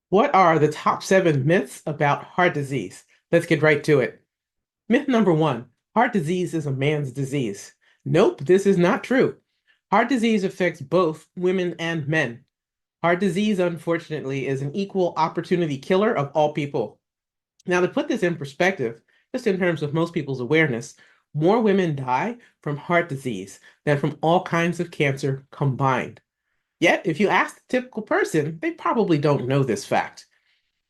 What are the top 7 myths about heart disease? Let's get right to it. Myth number 1, heart disease is a man's disease. Nope, this is not true. Heart disease affects both women and men. Heart disease, unfortunately, is an equal opportunity killer of all people. Now, to put this in perspective, just in terms of most people's awareness, more women die from heart disease than from all kinds of cancer combined. Yet, if you ask the typical person, they probably don't know this fact.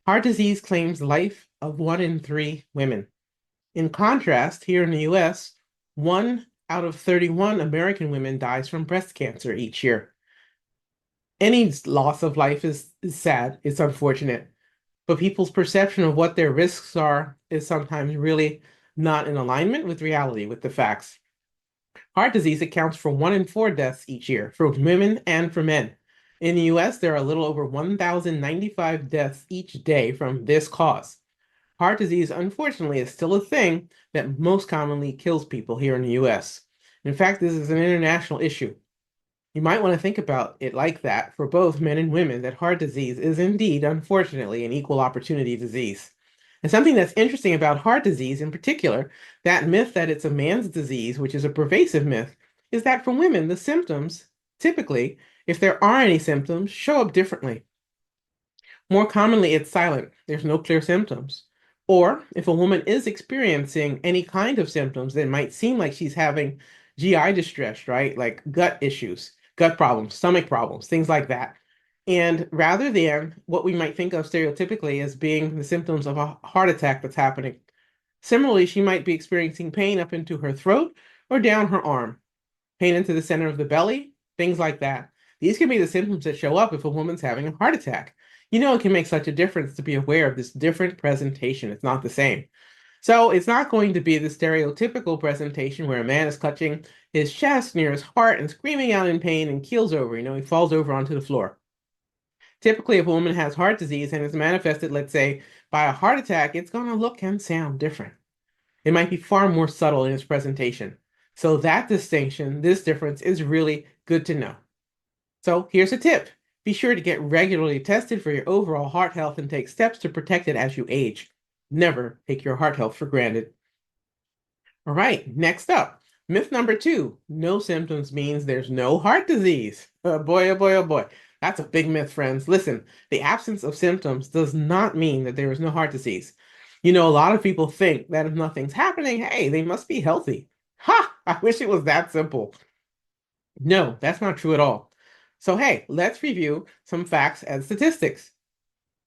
Heart disease claims the life of 1 in 3 women. In contrast, here in the US, 1 out of 31 American women dies from breast cancer each year. Any loss of life is sad, it's unfortunate, but people's perception of what their risks are is sometimes really not in alignment with reality, with the facts. Heart disease accounts for 1 in 4 deaths each year for women and for men. In the US, there are a little over 1,095 deaths each day from this cause. Heart disease, unfortunately, is still a thing that most commonly kills people here in the US. In fact, this is an international issue. You might want to think about it like that for both men and women, that heart disease is indeed, unfortunately, an equal opportunity disease. And something that's interesting about heart disease in particular, that myth that it's a man's disease, which is a pervasive myth, is that for women, the symptoms typically, if there are any symptoms, show up differently. More commonly, it's silent. There's no clear symptoms. Or if a woman is experiencing any kind of symptoms that might seem like she's having GI distress, right? Like gut issues, gut problems, stomach problems, things like that. And rather than what we might think of stereotypically as being the symptoms of a heart attack that's happening, similarly, she might be experiencing pain up into her throat or down her arm, pain into the center of the belly, things like that. These can be the symptoms that show up if a woman's having a heart attack. You know, it can make such a difference to be aware of this different presentation. It's not the same. So it's not going to be the stereotypical presentation where a man is clutching his chest near his heart and screaming out in pain and keels over. He falls over onto the floor. Typically, if a woman has heart disease and is manifested, let's say, by a heart attack, it's going to look and sound different. It might be far more subtle in its presentation. So that distinction, this difference is really good to know. So here's a tip. Be sure to get regularly tested for your overall heart health and take steps to protect it as you age. Never take your heart health for granted. All right, next up, myth number 2, no symptoms means there's no heart disease. Oh boy, oh boy, oh boy. That's a big myth, friends. Listen, the absence of symptoms does not mean that there is no heart disease. A lot of people think that if nothing's happening, hey, they must be healthy. Ha! I wish it was that simple. No, that's not true at all. So, hey, let's review some facts and statistics.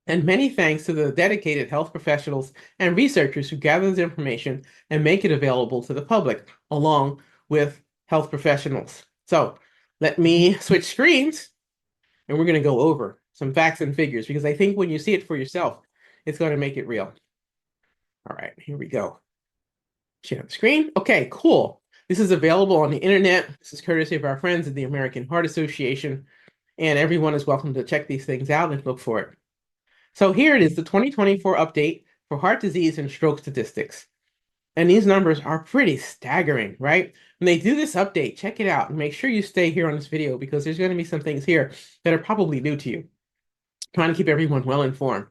And many thanks to the dedicated health professionals and researchers who gather this information and make it available to the public, along with health professionals. So, let me switch screens and we're going to go over some facts and figures because I think when you see it for yourself, it's going to make it real. All right, here we go. Share the screen. Okay, cool. This is available on the internet. This is courtesy of our friends at the American Heart Association, and everyone is welcome to check these things out and look for it. So here it is, the 2024 update for heart disease and stroke statistics. And these numbers are pretty staggering, right? When they do this update, check it out and make sure you stay here on this video because there's going to be some things here that are probably new to you. Trying to keep everyone well informed.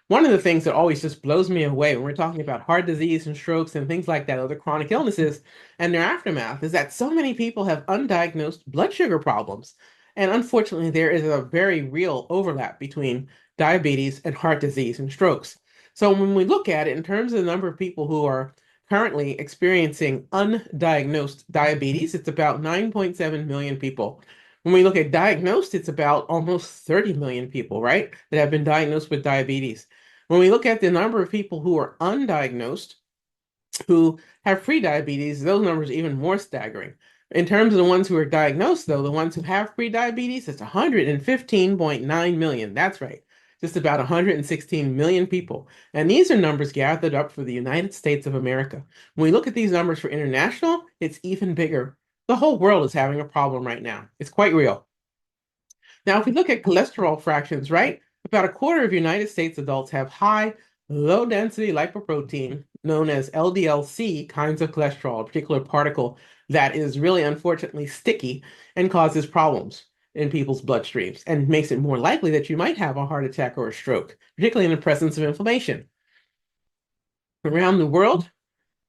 One of the things that always just blows me away when we're talking about heart disease and strokes and things like that, other chronic illnesses and their aftermath, is that so many people have undiagnosed blood sugar problems. And unfortunately, there is a very real overlap between diabetes and heart disease and strokes. So when we look at it in terms of the number of people who are currently experiencing undiagnosed diabetes, it's about 9.7 million people. When we look at diagnosed, it's about almost 30 million people, right, that have been diagnosed with diabetes. When we look at the number of people who are undiagnosed, who have prediabetes, those numbers are even more staggering. In terms of the ones who are diagnosed, though, the ones who have prediabetes, it's 115.9 million. That's right, just about 116 million people. And these are numbers gathered up for the United States of America. When we look at these numbers for international, it's even bigger. The whole world is having a problem right now. It's quite real. Now, if we look at cholesterol fractions, right, about a quarter of United States adults have high, low-density lipoprotein, known as LDL-C kinds of cholesterol, a particular particle that is really unfortunately sticky and causes problems. in people's bloodstreams and makes it more likely that you might have a heart attack or a stroke, particularly in the presence of inflammation. Around the world,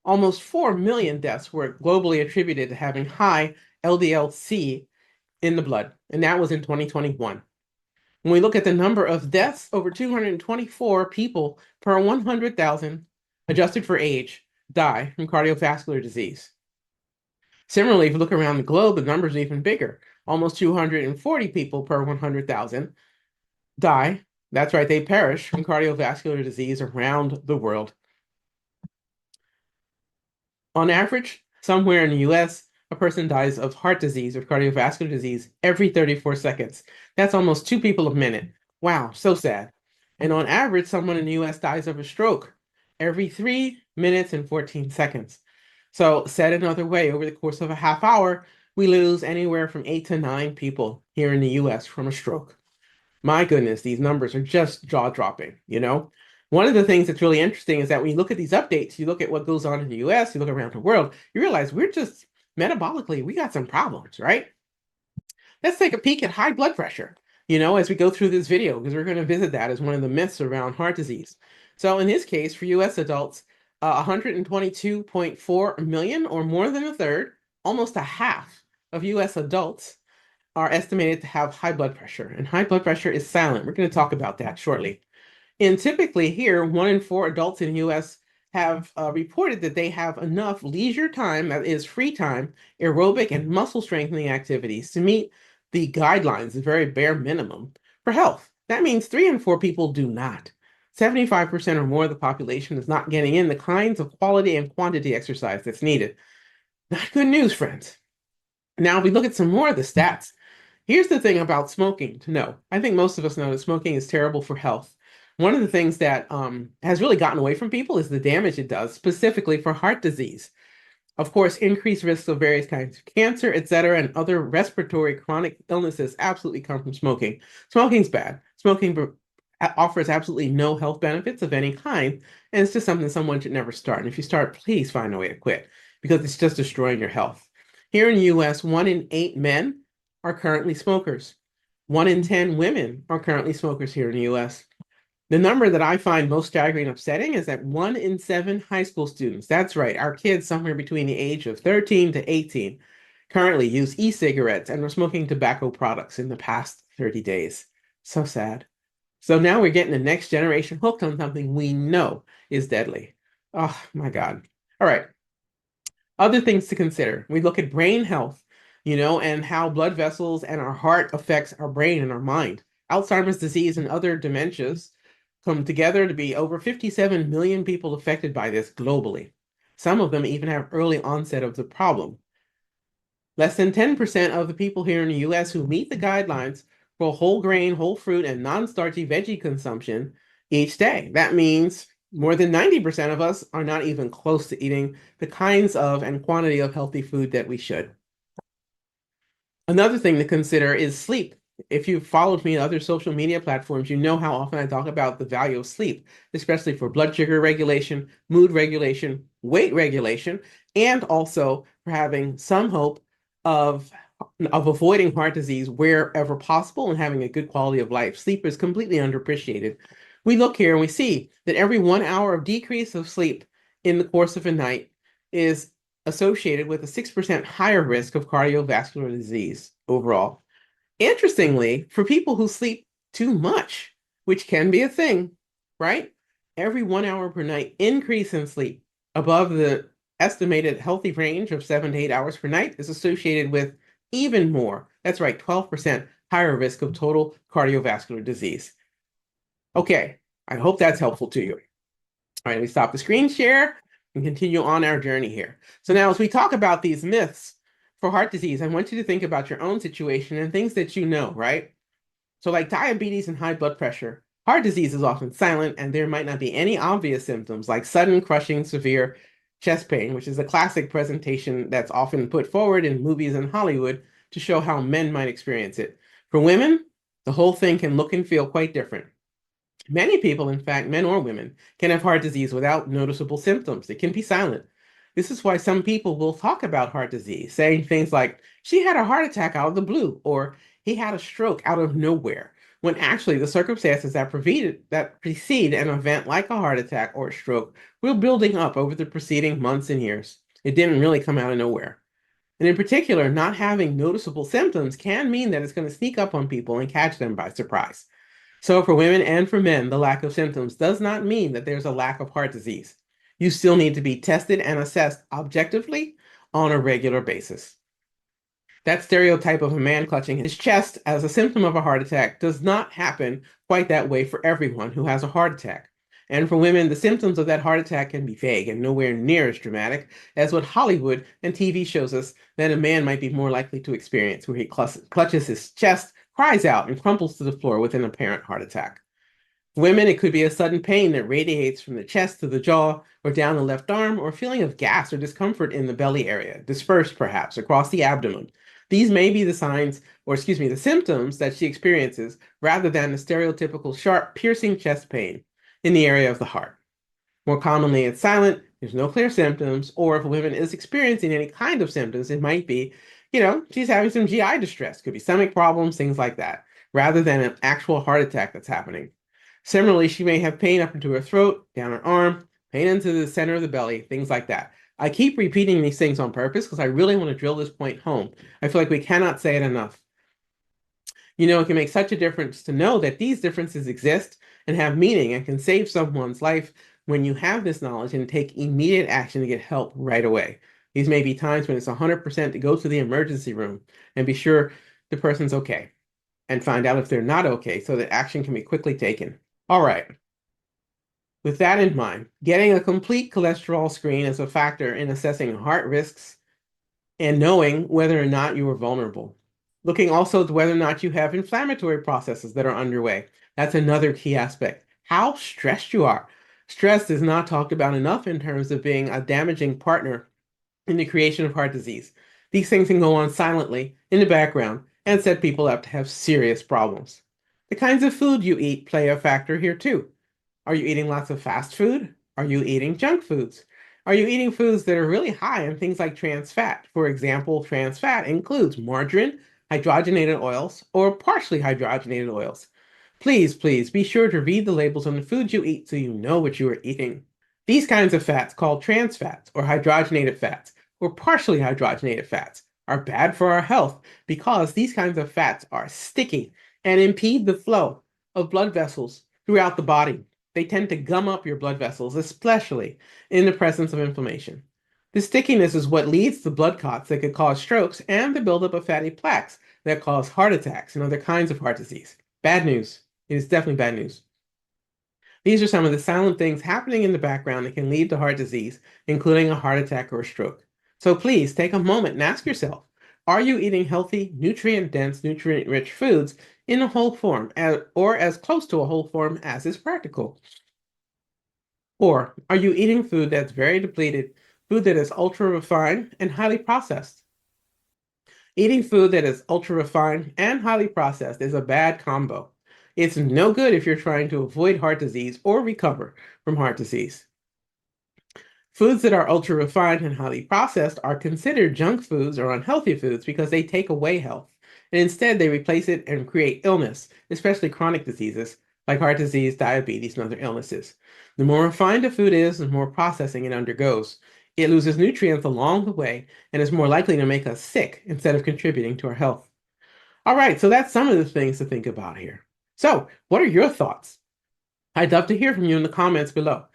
almost 4 million deaths were globally attributed to having high LDL-C in the blood, and that was in 2021. When we look at the number of deaths, over 224 people per 100,000, adjusted for age, die from cardiovascular disease. Similarly, if you look around the globe, the numbers are even bigger. Almost 240 people per 100,000 die. That's right, they perish from cardiovascular disease around the world. On average, somewhere in the US, a person dies of heart disease or cardiovascular disease every 34 seconds. That's almost 2 people a minute. Wow, so sad. And on average, someone in the US dies of a stroke every 3 minutes and 14 seconds. So, said another way, over the course of a half hour, we lose anywhere from 8 to 9 people here in the US from a stroke. My goodness, these numbers are just jaw-dropping, you know? One of the things that's really interesting is that when you look at these updates, you look at what goes on in the US, you look around the world, you realize we're just metabolically, we got some problems, right? Let's take a peek at high blood pressure, as we go through this video, because we're going to visit that as one of the myths around heart disease. So in this case, for US adults, 122.4 million, or more than a third, almost a half of US adults are estimated to have high blood pressure, and high blood pressure is silent. We're going to talk about that shortly. And typically here, 1 in 4 adults in the US have reported that they have enough leisure time, that is free time, aerobic and muscle strengthening activities to meet the guidelines, the very bare minimum for health. That means 3 in 4 people do not. 75% or more of the population is not getting in the kinds of quality and quantity exercise that's needed. Not good news, friends. Now, if we look at some more of the stats, here's the thing about smoking to know. I think most of us know that smoking is terrible for health. One of the things that has really gotten away from people is the damage it does, specifically for heart disease. Of course, increased risks of various kinds of cancer, et cetera, and other respiratory chronic illnesses absolutely come from smoking. Smoking's bad. Smoking offers absolutely no health benefits of any kind, and it's just something someone should never start. And if you start, please find a way to quit, because it's just destroying your health. Here in the US, 1 in 8 men are currently smokers. 1 in 10 women are currently smokers here in the US. The number that I find most staggering and upsetting is that 1 in 7 high school students, that's right, our kids somewhere between the age of 13 to 18, currently use e-cigarettes and are smoking tobacco products in the past 30 days. So sad. So now we're getting the next generation hooked on something we know is deadly. Oh my God. All right. Other things to consider. We look at brain health, and how blood vessels and our heart affects our brain and our mind. Alzheimer's disease and other dementias come together to be over 57 million people affected by this globally. Some of them even have early onset of the problem. Less than 10% of the people here in the US who meet the guidelines for whole grain, whole fruit, and non-starchy veggie consumption each day. That means more than 90% of us are not even close to eating the kinds of and quantity of healthy food that we should. Another thing to consider is sleep. If you've followed me on other social media platforms, you know how often I talk about the value of sleep, especially for blood sugar regulation, mood regulation, weight regulation, and also for having some hope of avoiding heart disease wherever possible and having a good quality of life. Sleep is completely underappreciated. We look here and we see that every 1 hour of decrease of sleep in the course of a night is associated with a 6% higher risk of cardiovascular disease overall. Interestingly, for people who sleep too much, which can be a thing, right? Every 1 hour per night increase in sleep above the estimated healthy range of 7 to 8 hours per night is associated with even more. That's right, 12% higher risk of total cardiovascular disease. Okay, I hope that's helpful to you. All right, let me stop the screen share and continue on our journey here. So now as we talk about these myths for heart disease, I want you to think about your own situation and things that you know, right? So like diabetes and high blood pressure, heart disease is often silent and there might not be any obvious symptoms like sudden crushing severe chest pain, which is a classic presentation that's often put forward in movies in Hollywood to show how men might experience it. For women, the whole thing can look and feel quite different. Many people, in fact, men or women, can have heart disease without noticeable symptoms. It can be silent. This is why some people will talk about heart disease, saying things like, she had a heart attack out of the blue, or he had a stroke out of nowhere, when actually the circumstances that precede an event like a heart attack or a stroke were building up over the preceding months and years. It didn't really come out of nowhere. And in particular, not having noticeable symptoms can mean that it's going to sneak up on people and catch them by surprise. So, for women and for men, the lack of symptoms does not mean that there's a lack of heart disease. You still need to be tested and assessed objectively on a regular basis. That stereotype of a man clutching his chest as a symptom of a heart attack does not happen quite that way for everyone who has a heart attack. And for women, the symptoms of that heart attack can be vague and nowhere near as dramatic as what Hollywood and TV shows us that a man might be more likely to experience, where he clutches his chest, cries out, and crumples to the floor with an apparent heart attack. For women, it could be a sudden pain that radiates from the chest to the jaw or down the left arm, or a feeling of gas or discomfort in the belly area, dispersed perhaps across the abdomen. These may be the signs, or excuse me, the symptoms that she experiences, rather than the stereotypical sharp, piercing chest pain in the area of the heart. More commonly, it's silent, there's no clear symptoms, or if a woman is experiencing any kind of symptoms, it might be, she's having some GI distress, could be stomach problems, things like that, rather than an actual heart attack that's happening. Similarly, she may have pain up into her throat, down her arm, pain into the center of the belly, things like that. I keep repeating these things on purpose because I really want to drill this point home. I feel like we cannot say it enough. It can make such a difference to know that these differences exist and have meaning and can save someone's life when you have this knowledge and take immediate action to get help right away. These may be times when it's 100% to go to the emergency room and be sure the person's okay, and find out if they're not okay so that action can be quickly taken. All right. With that in mind, getting a complete cholesterol screen is a factor in assessing heart risks and knowing whether or not you are vulnerable. Looking also at whether or not you have inflammatory processes that are underway. That's another key aspect. How stressed you are. Stress is not talked about enough in terms of being a damaging partner in the creation of heart disease. These things can go on silently in the background and set people up to have serious problems. The kinds of food you eat play a factor here too. Are you eating lots of fast food? Are you eating junk foods? Are you eating foods that are really high in things like trans fat? For example, trans fat includes margarine, hydrogenated oils, or partially hydrogenated oils. Please, please be sure to read the labels on the foods you eat so you know what you are eating. These kinds of fats, called trans fats or hydrogenated fats or partially hydrogenated fats, are bad for our health because these kinds of fats are sticky and impede the flow of blood vessels throughout the body. They tend to gum up your blood vessels, especially in the presence of inflammation. The stickiness is what leads to blood clots that could cause strokes and the buildup of fatty plaques that cause heart attacks and other kinds of heart disease. Bad news. It is definitely bad news. These are some of the silent things happening in the background that can lead to heart disease, including a heart attack or a stroke. So please take a moment and ask yourself, are you eating healthy, nutrient-dense, nutrient-rich foods in a whole form, or as close to a whole form as is practical? Or are you eating food that's very depleted, food that is ultra refined and highly processed? Eating food that is ultra refined and highly processed is a bad combo. It's no good if you're trying to avoid heart disease or recover from heart disease. Foods that are ultra refined and highly processed are considered junk foods or unhealthy foods because they take away health, and instead they replace it and create illness, especially chronic diseases like heart disease, diabetes, and other illnesses. The more refined a food is, the more processing it undergoes. It loses nutrients along the way and is more likely to make us sick instead of contributing to our health. All right, so that's some of the things to think about here. So, what are your thoughts? I'd love to hear from you in the comments below.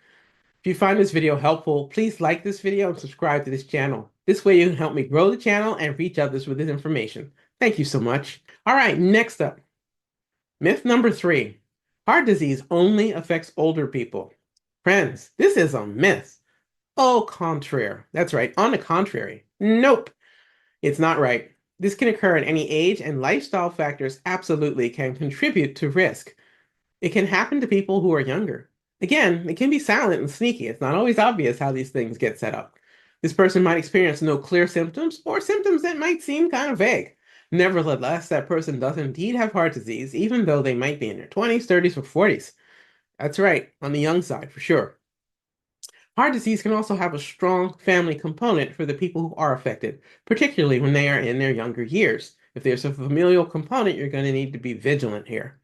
If you find this video helpful, please like this video and subscribe to this channel. This way you can help me grow the channel and reach others with this information. Thank you so much. All right, next up, myth number 3. Heart disease only affects older people. Friends, this is a myth. Au contraire. That's right, on the contrary. Nope, it's not right. This can occur at any age, and lifestyle factors absolutely can contribute to risk. It can happen to people who are younger. Again, it can be silent and sneaky. It's not always obvious how these things get set up. This person might experience no clear symptoms or symptoms that might seem kind of vague. Nevertheless, that person does indeed have heart disease, even though they might be in their 20s, 30s, or 40s. That's right, on the young side for sure. Heart disease can also have a strong family component for the people who are affected, particularly when they are in their younger years. If there's a familial component, you're going to need to be vigilant here.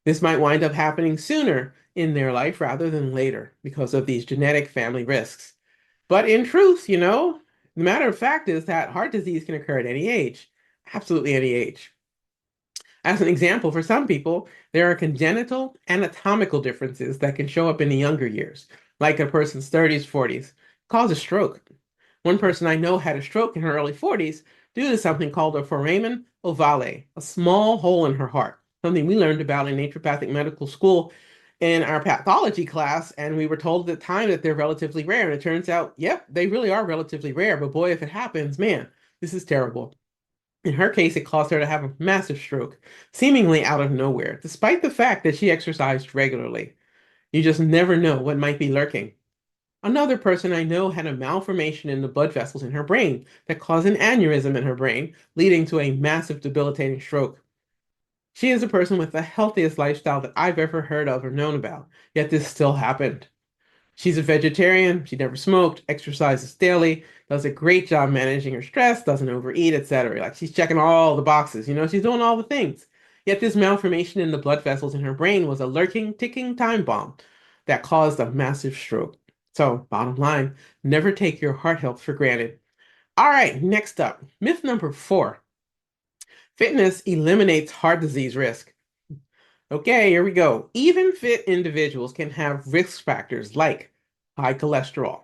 This might wind up happening sooner in their life rather than later because of these genetic family risks. But in truth, the matter of fact is that heart disease can occur at any age, absolutely any age. As an example, for some people, there are congenital anatomical differences that can show up in the younger years, like a person's 30s, 40s, cause a stroke. One person I know had a stroke in her early 40s due to something called a foramen ovale, a small hole in her heart, something we learned about in naturopathic medical school in our pathology class, and we were told at the time that they're relatively rare. And it turns out, yep, they really are relatively rare, but boy, if it happens, man, this is terrible. In her case, it caused her to have a massive stroke, seemingly out of nowhere, despite the fact that she exercised regularly. You just never know what might be lurking. Another person I know had a malformation in the blood vessels in her brain that caused an aneurysm in her brain, leading to a massive debilitating stroke. She is a person with the healthiest lifestyle that I've ever heard of or known about, yet this still happened. She's a vegetarian, she never smoked, exercises daily, does a great job managing her stress, doesn't overeat, etc. Like she's checking all the boxes, she's doing all the things. Yet this malformation in the blood vessels in her brain was a lurking, ticking time bomb that caused a massive stroke. So, bottom line, never take your heart health for granted. All right, next up, myth number 4. Fitness eliminates heart disease risk. Okay, here we go. Even fit individuals can have risk factors like high cholesterol.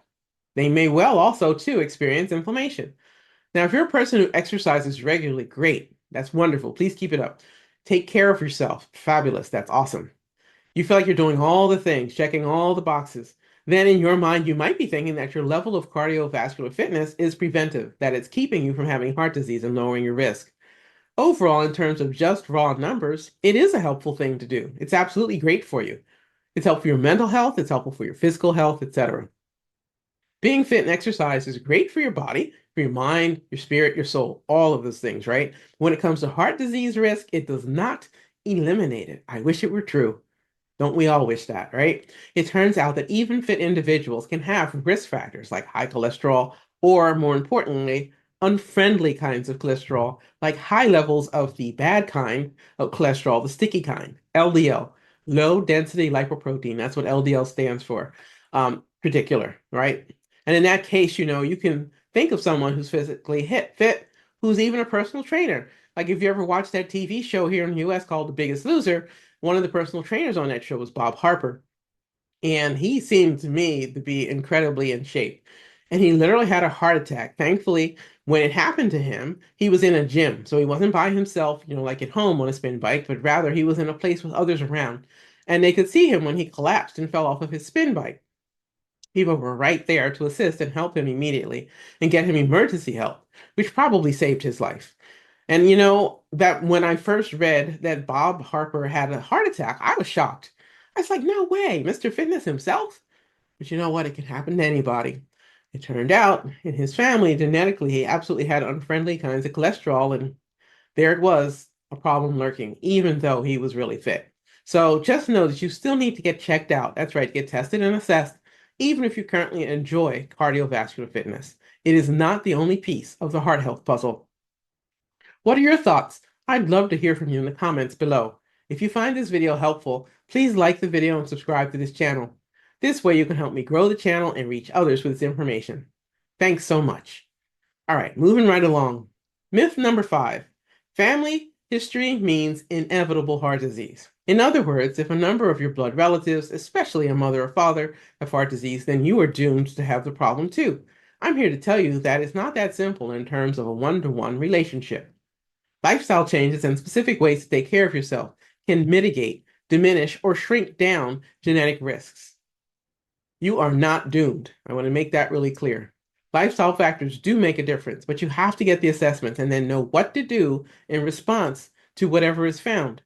They may well also, too, experience inflammation. Now, if you're a person who exercises regularly, great. That's wonderful. Please keep it up. Take care of yourself. Fabulous. That's awesome. You feel like you're doing all the things, checking all the boxes. Then in your mind, you might be thinking that your level of cardiovascular fitness is preventive, that it's keeping you from having heart disease and lowering your risk. Overall, in terms of just raw numbers, it is a helpful thing to do. It's absolutely great for you. It's helpful for your mental health, it's helpful for your physical health, etc. Being fit and exercise is great for your body, for your mind, your spirit, your soul, all of those things, right? When it comes to heart disease risk, it does not eliminate it. I wish it were true. Don't we all wish that, right? It turns out that even fit individuals can have risk factors like high cholesterol, or more importantly, unfriendly kinds of cholesterol, like high levels of the bad kind of cholesterol, the sticky kind, LDL, low density lipoprotein. That's what LDL stands for, particular, right? And in that case, you can think of someone who's physically fit, who's even a personal trainer. Like if you ever watched that TV show here in the US called The Biggest Loser, one of the personal trainers on that show was Bob Harper. And he seemed to me to be incredibly in shape. And he literally had a heart attack. Thankfully, when it happened to him, he was in a gym. So he wasn't by himself, like at home on a spin bike, but rather he was in a place with others around. And they could see him when he collapsed and fell off of his spin bike. People were right there to assist and help him immediately and get him emergency help, which probably saved his life. And that when I first read that Bob Harper had a heart attack, I was shocked. I was like, no way, Mr. Fitness himself? But you know what? It can happen to anybody. It turned out in his family, genetically, he absolutely had unfriendly kinds of cholesterol, and there it was, a problem lurking, even though he was really fit. So just know that you still need to get checked out. That's right, get tested and assessed, even if you currently enjoy cardiovascular fitness. It is not the only piece of the heart health puzzle. What are your thoughts? I'd love to hear from you in the comments below. If you find this video helpful, please like the video and subscribe to this channel. This way you can help me grow the channel and reach others with this information. Thanks so much. All right, moving right along. Myth number 5. Family history means inevitable heart disease. In other words, if a number of your blood relatives, especially a mother or father, have heart disease, then you are doomed to have the problem too. I'm here to tell you that it's not that simple in terms of a one-to-one relationship. Lifestyle changes and specific ways to take care of yourself can mitigate, diminish, or shrink down genetic risks. You are not doomed. I want to make that really clear. Lifestyle factors do make a difference, but you have to get the assessments and then know what to do in response to whatever is found.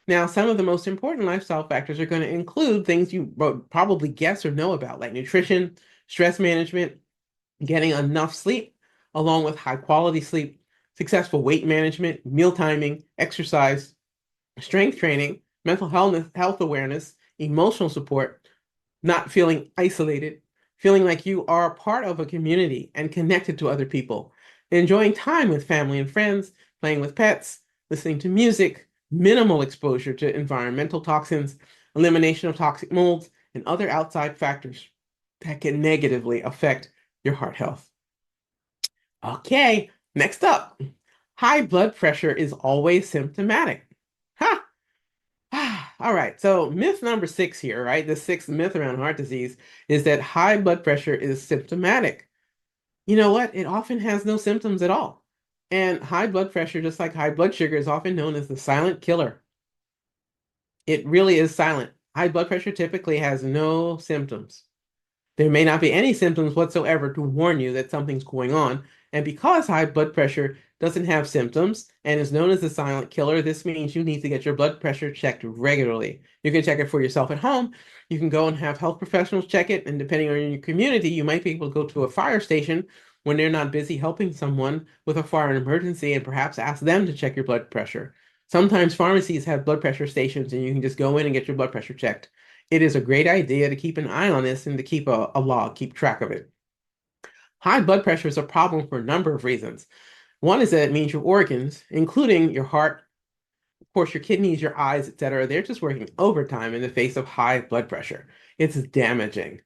Now, some of the most important lifestyle factors are going to include things you probably guess or know about, like nutrition, stress management, getting enough sleep, along with high quality sleep, successful weight management, meal timing, exercise, strength training, mental health awareness, emotional support, not feeling isolated, feeling like you are part of a community and connected to other people, enjoying time with family and friends, playing with pets, listening to music, minimal exposure to environmental toxins, elimination of toxic molds, and other outside factors that can negatively affect your heart health. Okay, next up, high blood pressure is always symptomatic. Ha! All right, so myth number 6 here, right? The sixth myth around heart disease is that high blood pressure is symptomatic. You know what? It often has no symptoms at all. And high blood pressure, just like high blood sugar, is often known as the silent killer. It really is silent. High blood pressure typically has no symptoms. There may not be any symptoms whatsoever to warn you that something's going on. And because high blood pressure doesn't have symptoms and is known as the silent killer, this means you need to get your blood pressure checked regularly. You can check it for yourself at home. You can go and have health professionals check it. And depending on your community, you might be able to go to a fire station when they're not busy helping someone with a fire emergency and perhaps ask them to check your blood pressure. Sometimes pharmacies have blood pressure stations and you can just go in and get your blood pressure checked. It is a great idea to keep an eye on this and to keep a log, keep track of it. High blood pressure is a problem for a number of reasons. One is that it means your organs, including your heart, of course, your kidneys, your eyes, etc., they're just working overtime in the face of high blood pressure. It's damaging.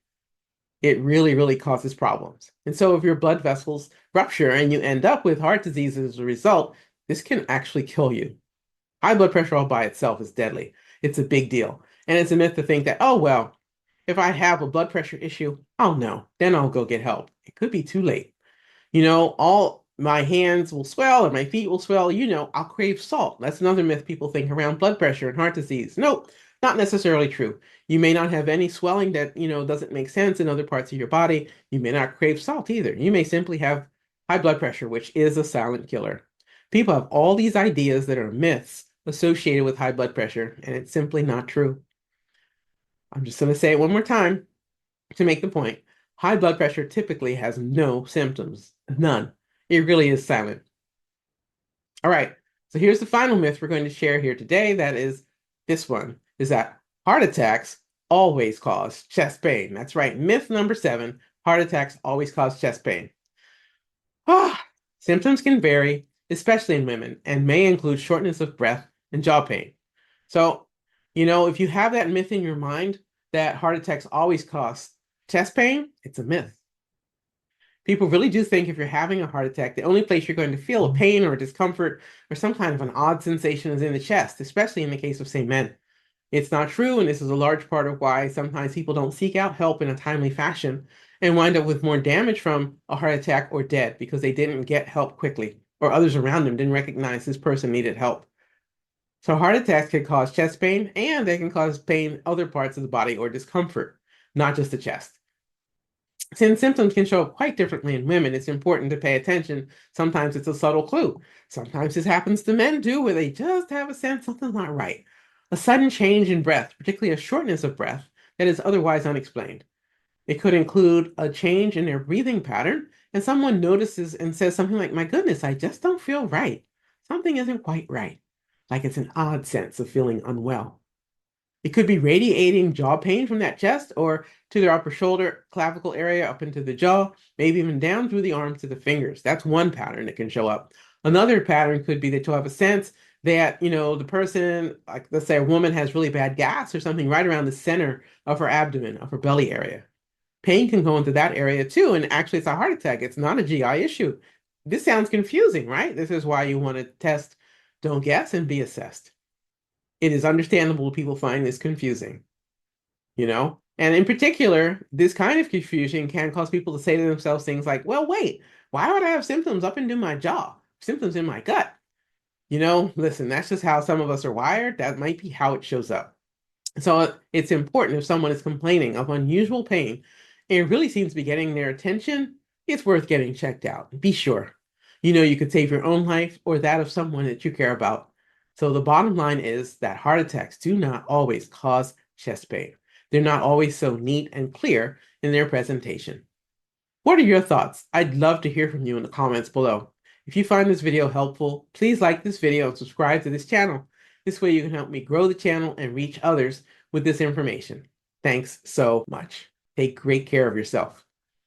It really, really causes problems. And so if your blood vessels rupture and you end up with heart disease as a result, this can actually kill you. High blood pressure all by itself is deadly. It's a big deal. And it's a myth to think that, oh, well, if I have a blood pressure issue, I'll know. Then I'll go get help. It could be too late. All my hands will swell or my feet will swell. I'll crave salt. That's another myth people think around blood pressure and heart disease. Nope, not necessarily true. You may not have any swelling that, doesn't make sense in other parts of your body. You may not crave salt either. You may simply have high blood pressure, which is a silent killer. People have all these ideas that are myths associated with high blood pressure, and it's simply not true. I'm just going to say it one more time to make the point. High blood pressure typically has no symptoms, none. It really is silent. All right, so here's the final myth we're going to share here today. That is this one, is that heart attacks always cause chest pain. That's right, myth number 7, heart attacks always cause chest pain. Symptoms can vary, especially in women, and may include shortness of breath and jaw pain. So, if you have that myth in your mind that heart attacks always cause chest pain, it's a myth. People really do think if you're having a heart attack, the only place you're going to feel a pain or a discomfort or some kind of an odd sensation is in the chest, especially in the case of, say, men. It's not true, and this is a large part of why sometimes people don't seek out help in a timely fashion and wind up with more damage from a heart attack or dead because they didn't get help quickly or others around them didn't recognize this person needed help. So heart attacks can cause chest pain and they can cause pain other parts of the body or discomfort, not just the chest. Since symptoms can show up quite differently in women, it's important to pay attention. Sometimes it's a subtle clue. Sometimes this happens to men too, where they just have a sense something's not right. A sudden change in breath, particularly a shortness of breath, that is otherwise unexplained. It could include a change in their breathing pattern, and someone notices and says something like, "My goodness, I just don't feel right. Something isn't quite right." Like it's an odd sense of feeling unwell. It could be radiating jaw pain from that chest or to their upper shoulder, clavicle area, up into the jaw, maybe even down through the arms to the fingers. That's one pattern that can show up. Another pattern could be that you'll have a sense that, the person, like let's say a woman has really bad gas or something right around the center of her abdomen, of her belly area. Pain can go into that area too, and actually it's a heart attack. It's not a GI issue. This sounds confusing, right? This is why you want to test, don't guess, and be assessed. It is understandable people find this confusing, And in particular, this kind of confusion can cause people to say to themselves things like, well, wait, why would I have symptoms up into my jaw, symptoms in my gut? Listen, that's just how some of us are wired. That might be how it shows up. So it's important if someone is complaining of unusual pain and it really seems to be getting their attention, it's worth getting checked out. Be sure. You could save your own life or that of someone that you care about. So the bottom line is that heart attacks do not always cause chest pain. They're not always so neat and clear in their presentation. What are your thoughts? I'd love to hear from you in the comments below. If you find this video helpful, please like this video and subscribe to this channel. This way you can help me grow the channel and reach others with this information. Thanks so much. Take great care of yourself.